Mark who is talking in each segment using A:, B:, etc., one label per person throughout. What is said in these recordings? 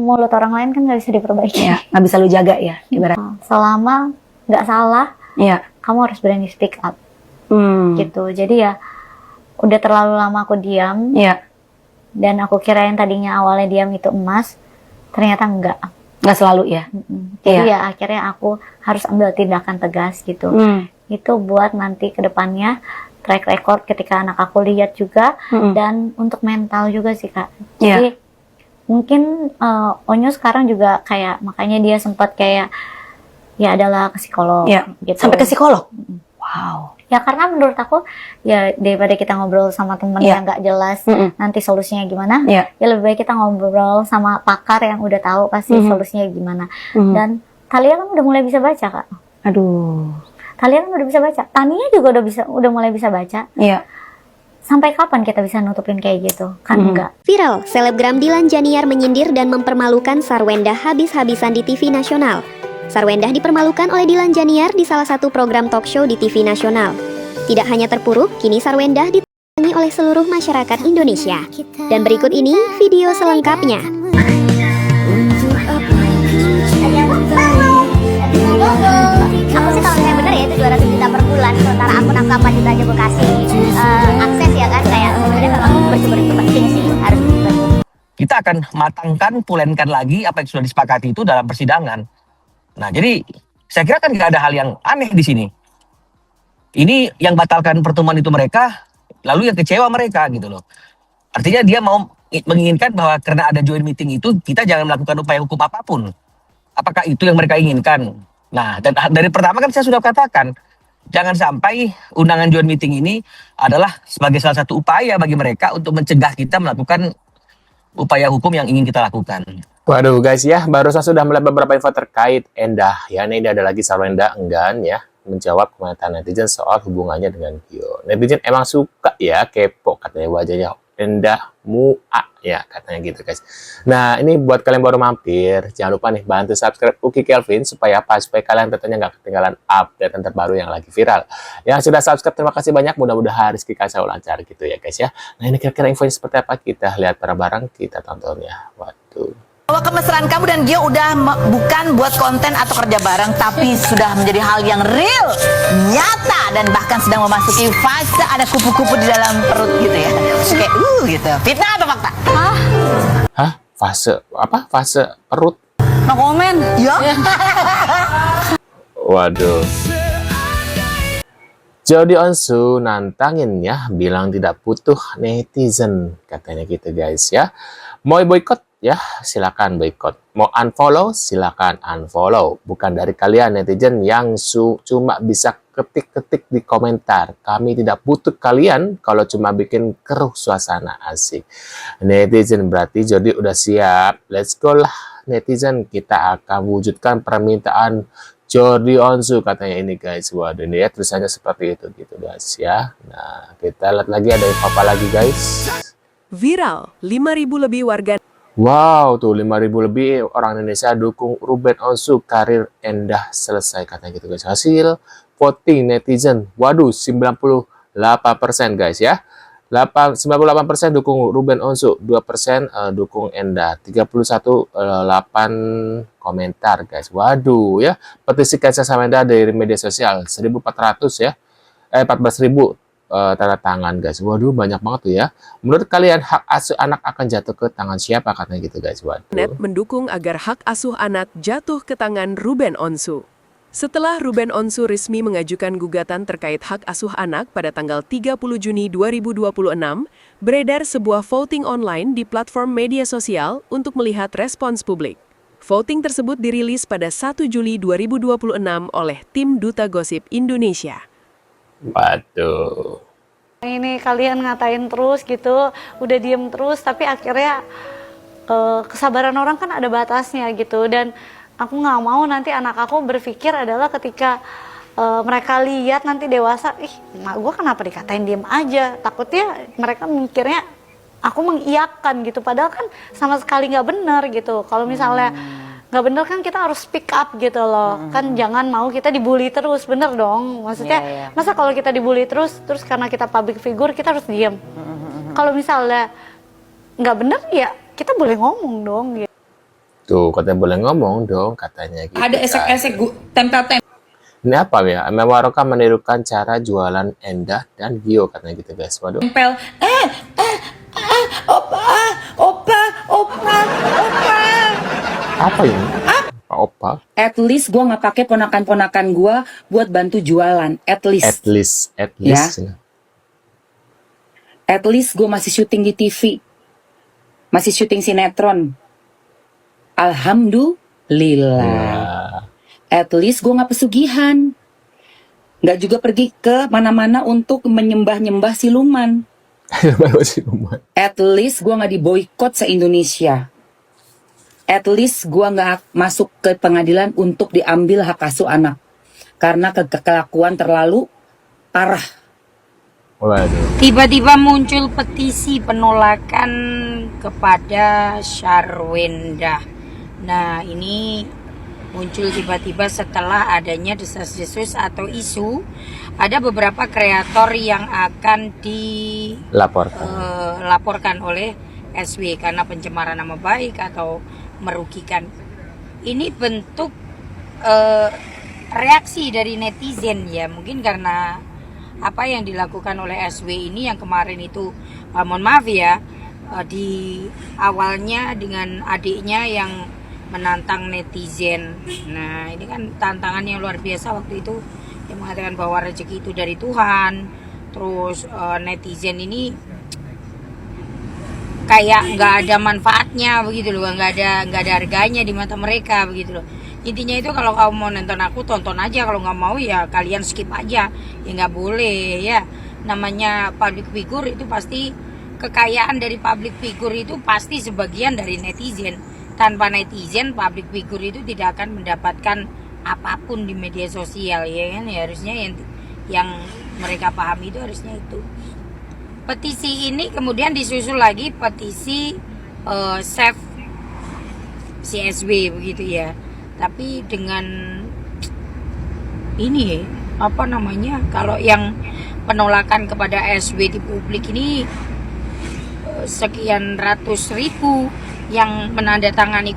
A: mulut orang lain kan nggak bisa diperbaiki.
B: Ya, nggak bisa lu jaga ya, ibarat.
A: Selama nggak salah,
B: ya,
A: kamu harus berani speak up. Gitu. Jadi ya udah terlalu lama aku diam.
B: Ya.
A: Dan aku kira yang tadinya awalnya diam itu emas, ternyata enggak.
B: Nggak selalu ya.
A: Jadi ya akhirnya aku harus ambil tindakan tegas gitu. Itu buat nanti ke depannya track record ketika anak aku lihat juga, dan untuk mental juga sih Kak. Jadi mungkin Onyo sekarang juga kayak, makanya dia sempat kayak ya adalah ke psikolog gitu.
B: Sampai ke psikolog? Wow.
A: Ya karena menurut aku ya daripada kita ngobrol sama temen yang nggak jelas nanti solusinya gimana, ya lebih baik kita ngobrol sama pakar yang udah tahu pasti solusinya gimana. Dan Thalia kan udah mulai bisa baca Kak.
B: Aduh.
A: Thalia kan udah bisa baca. Tania juga udah mulai bisa baca.
B: Iya.
A: Sampai kapan kita bisa nutupin kayak gitu? Kan enggak.
C: Viral, selebgram Dilan Janiar menyindir dan mempermalukan Sarwendah habis-habisan di TV nasional. Sarwendah dipermalukan oleh Dilan Janiar di salah satu program talk show di TV nasional. Tidak hanya terpuruk, kini Sarwendah diterangi oleh seluruh masyarakat Indonesia. Dan berikut ini video selengkapnya.
D: Aku sih kalau misalnya bener ya itu 200 juta per bulan, sementara akun aku 4 juta aja gue kasih akses ya kan, kayak sebenarnya memang bersyukur itu penting sih, harus dibantu.
E: Kita akan matangkan, pulenkan lagi apa yang sudah disepakati itu dalam persidangan. Nah, jadi saya kira kan nggak ada hal yang aneh di sini. Ini yang batalkan pertemuan itu mereka, lalu yang kecewa mereka gitu loh. Artinya dia mau menginginkan bahwa karena ada joint meeting itu, kita jangan melakukan upaya hukum apapun. Apakah itu yang mereka inginkan? Nah, dan dari pertama kan saya sudah katakan, jangan sampai undangan joint meeting ini adalah sebagai salah satu upaya bagi mereka untuk mencegah kita melakukan upaya hukum yang ingin kita lakukan.
F: Waduh guys ya, barusan sudah melihat beberapa info terkait Endah. Ya, ini ada lagi Sarwendah enggan ya menjawab komentar netizen soal hubungannya dengan Gio. Netizen emang suka ya kepo katanya wajahnya Endah mua ya katanya gitu guys. Nah ini buat kalian baru mampir, jangan lupa nih bantu subscribe Uki Kelvin supaya apa? Supaya kalian tentunya nggak ketinggalan update terbaru yang lagi viral. Yang sudah subscribe terima kasih banyak, mudah-mudahan rezeki kalian selalu lancar gitu ya guys ya. Nah ini kira-kira infonya seperti apa, kita lihat bareng-bareng, kita tonton ya. Waduh.
G: Bahwa kemesraan kamu dan Gio udah bukan buat konten atau kerja bareng, tapi sudah menjadi hal yang real, nyata, dan bahkan sedang memasuki fase ada kupu-kupu di dalam perut gitu ya. Kayak gitu. Fitnah atau fakta?
F: Hah? Fase apa? Fase perut?
G: No komen. Ya.
F: Waduh. Jody Onsu nantangin ya, bilang tidak butuh netizen katanya gitu guys ya. Mau boykot ya silakan boykot, mau unfollow silakan unfollow, bukan dari kalian netizen yang cuma bisa ketik-ketik di komentar. Kami tidak butuh kalian kalau cuma bikin keruh suasana. Asik netizen, berarti Jody udah siap, let's go lah netizen, kita akan wujudkan permintaan Jody Onsu katanya ini guys. Waduh ini ya tulisannya seperti itu gitu guys ya. Nah kita lihat lagi ada info apa lagi guys.
H: Viral, 5.000 lebih warga.
F: Wow, tuh 5.000 lebih orang Indonesia dukung Ruben Onsu, karir Endah selesai katanya gitu guys. Hasil voting netizen, waduh 98% guys ya. 98% dukung Ruben Onsu, 2% dukung Endah, 31 8 komentar guys. Waduh ya, petisi Kaisar Samenda dari media sosial 1.400 ya. 14.000 tanda tangan guys. Waduh banyak banget tuh ya. Menurut kalian hak asuh anak akan jatuh ke tangan siapa katanya gitu guys. Waduh.
H: Net mendukung agar hak asuh anak jatuh ke tangan Ruben Onsu. Setelah Ruben Onsu resmi mengajukan gugatan terkait hak asuh anak pada tanggal 30 Juni 2026, beredar sebuah voting online di platform media sosial untuk melihat respons publik. Voting tersebut dirilis pada 1 Juli 2026 oleh tim Duta Gosip Indonesia.
F: Waduh.
A: Ini kalian ngatain terus gitu, udah diem terus, tapi akhirnya kesabaran orang kan ada batasnya gitu. Dan aku nggak mau nanti anak aku berpikir adalah ketika mereka lihat nanti dewasa, ih mak gue kenapa dikatain diem aja. Takutnya mereka mikirnya aku mengiyakan gitu, padahal kan sama sekali nggak benar gitu. Kalau misalnya nggak bener kan kita harus speak up gitu loh. Kan jangan mau kita dibully terus, bener dong. Maksudnya masa kalau kita dibully terus karena kita public figure kita harus diem. Kalau misalnya nggak bener ya kita boleh ngomong dong gitu.
F: Tuh, katanya boleh ngomong dong, katanya gitu.
I: Ada esek-esek tempel-tempel.
F: Ini apa ya? Mewaroka menirukan cara jualan Endah dan Gio, katanya gitu guys. Waduh.
I: Opa.
F: Apa ini? Pak Opa?
I: At least gue nggak pakai ponakan-ponakan gue buat bantu jualan. At least.
F: Ya.
I: At least gue masih syuting di TV. Masih syuting sinetron. Alhamdulillah.
F: Nah.
I: At least gue nggak pesugihan. Nggak juga pergi ke mana-mana untuk menyembah-nyembah siluman. At least gue nggak diboikot se-Indonesia. At least gue nggak masuk ke pengadilan untuk diambil hak asuh anak. Karena kelakuan terlalu parah.
F: Waduh.
J: Tiba-tiba muncul petisi penolakan kepada Sarwenda. Nah, ini muncul tiba-tiba setelah adanya desas-desus atau isu ada beberapa kreator yang akan dilaporkan oleh SW karena pencemaran nama baik atau merugikan. Ini bentuk reaksi dari netizen ya, mungkin karena apa yang dilakukan oleh SW ini yang kemarin itu mohon maaf ya, di awalnya dengan adiknya yang menantang netizen. Nah, ini kan tantangan yang luar biasa waktu itu, yang mengatakan bahwa rezeki itu dari Tuhan. Terus netizen ini kayak nggak ada manfaatnya begitu loh, nggak ada harganya di mata mereka begitu loh. Intinya itu kalau kamu mau nonton aku tonton aja, kalau nggak mau ya kalian skip aja, ya nggak boleh ya. Namanya public figure itu pasti, kekayaan dari public figure itu pasti sebagian dari netizen. Tanpa netizen, public figure itu tidak akan mendapatkan apapun di media sosial ya kan. Ya harusnya yang mereka pahami itu harusnya itu. Petisi ini kemudian disusul lagi petisi save CSW begitu ya. Tapi dengan ini apa namanya, kalau yang penolakan kepada SW di publik ini sekian ratus ribu yang menandatangani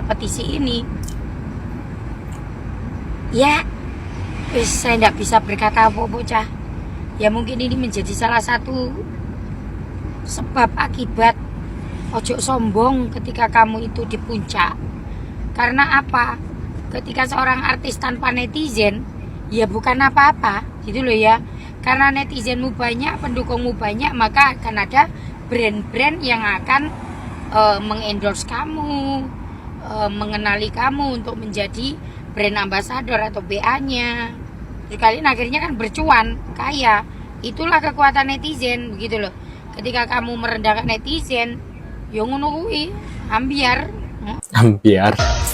J: petisi ini, ya saya tidak bisa berkata apa-apa Cah. Ya mungkin ini menjadi salah satu sebab akibat ojo sombong ketika kamu itu di puncak. Karena apa? Ketika seorang artis tanpa netizen, ya bukan apa-apa, gitu loh ya. Karena netizenmu banyak, pendukungmu banyak, maka akan ada brand-brand yang akan mengendorse kamu, mengenali kamu untuk menjadi brand ambassador atau BA-nya. Terus kalian akhirnya kan bercuan, kaya. Itulah kekuatan netizen, begitu loh. Ketika kamu merendahkan netizen, ya ngono kuwi, ambiar.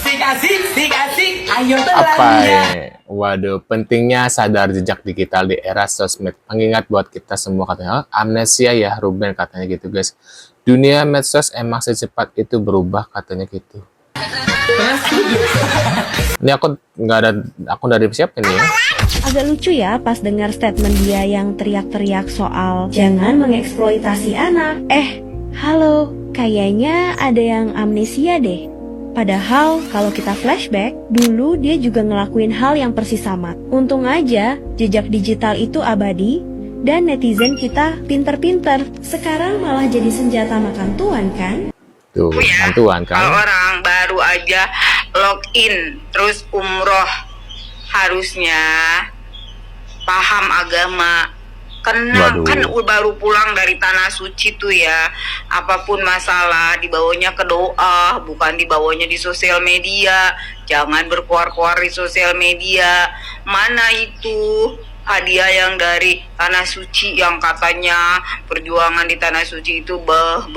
G: Dikasih, ayo
F: Apa ya? Waduh, pentingnya sadar jejak digital di era sosmed. Pengingat buat kita semua, katanya. Amnesia ya, Ruben, katanya gitu guys. Dunia medsos emang secepat itu berubah, katanya gitu. Ini aku nggak ada akun dari siapa nih ya?
K: Agak lucu ya pas dengar statement dia yang teriak-teriak soal jangan mengeksploitasi anak. Halo, kayaknya ada yang amnesia deh. Padahal kalau kita flashback, dulu dia juga ngelakuin hal yang persis sama. Untung aja jejak digital itu abadi dan netizen kita pinter-pinter. Sekarang malah jadi senjata makan tuan kan?
F: Tuh, bantuan kan?
L: Kalau orang baru aja login terus umroh, harusnya paham agama. Kan baru pulang dari tanah suci tuh ya, apapun masalah dibawanya ke doa, bukan dibawanya di sosial media. Jangan berkuar-kuar di sosial media. Mana itu hadiah yang dari tanah suci yang katanya perjuangan di tanah suci itu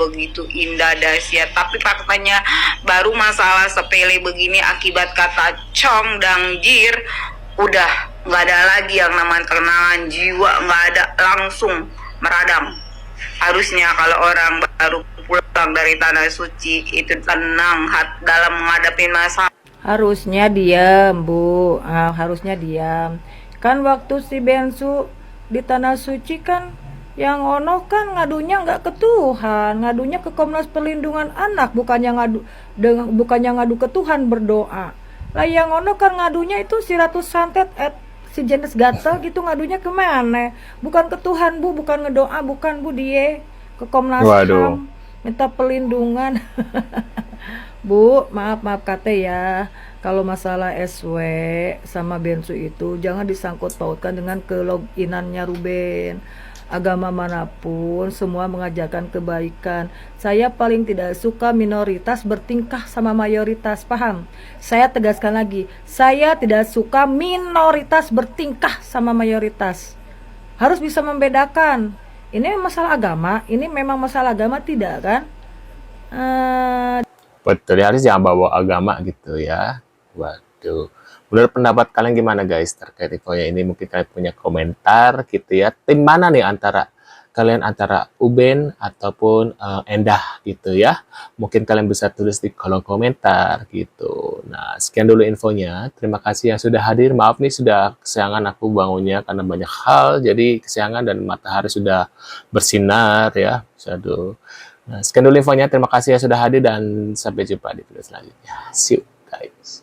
L: begitu indah dahsyat, tapi faktanya baru masalah sepele begini akibat kata cong dan jir udah nggak ada lagi yang namanya kenalan jiwa, nggak ada, langsung meradang. Harusnya kalau orang baru pulang dari tanah suci itu tenang dalam menghadapi masalah.
M: Harusnya diam, Bu. Harusnya diam. Kan waktu si Bensu di tanah suci kan Yang ono kan ngadunya nggak ke Tuhan, ngadunya ke Komnas Perlindungan Anak, bukannya ngadu ke Tuhan berdoa. Lah yang ono kan ngadunya itu si Ratu Santet si Jenis Gatel gitu, ngadunya kemana? Bukan ke Tuhan Bu, bukan ngedoa, bukan Bu, dia ke Komnas HAM minta perlindungan. Bu, maaf kate ya, kalau masalah SW sama bensu itu jangan disangkut pautkan dengan keloginannya Ruben. Agama manapun semua mengajarkan kebaikan. Saya paling tidak suka minoritas bertingkah sama mayoritas, paham? Saya tegaskan lagi, saya tidak suka minoritas bertingkah sama mayoritas. Harus bisa membedakan. Ini masalah agama, ini memang masalah agama tidak kan?
F: Betul, harus jangan bawa agama gitu ya. Waduh. Menurut pendapat kalian gimana guys terkait infonya ini? Mungkin kalian punya komentar gitu ya. Tim mana nih antara kalian, antara Uben ataupun Endah gitu ya? Mungkin kalian bisa tulis di kolom komentar gitu. Nah, sekian dulu infonya. Terima kasih yang sudah hadir. Maaf nih sudah kesiangan aku bangunnya karena banyak hal. Jadi kesiangan dan matahari sudah bersinar ya. Aduh. Nah, sekian dulu infonya. Terima kasih yang sudah hadir dan sampai jumpa di video selanjutnya. See you guys.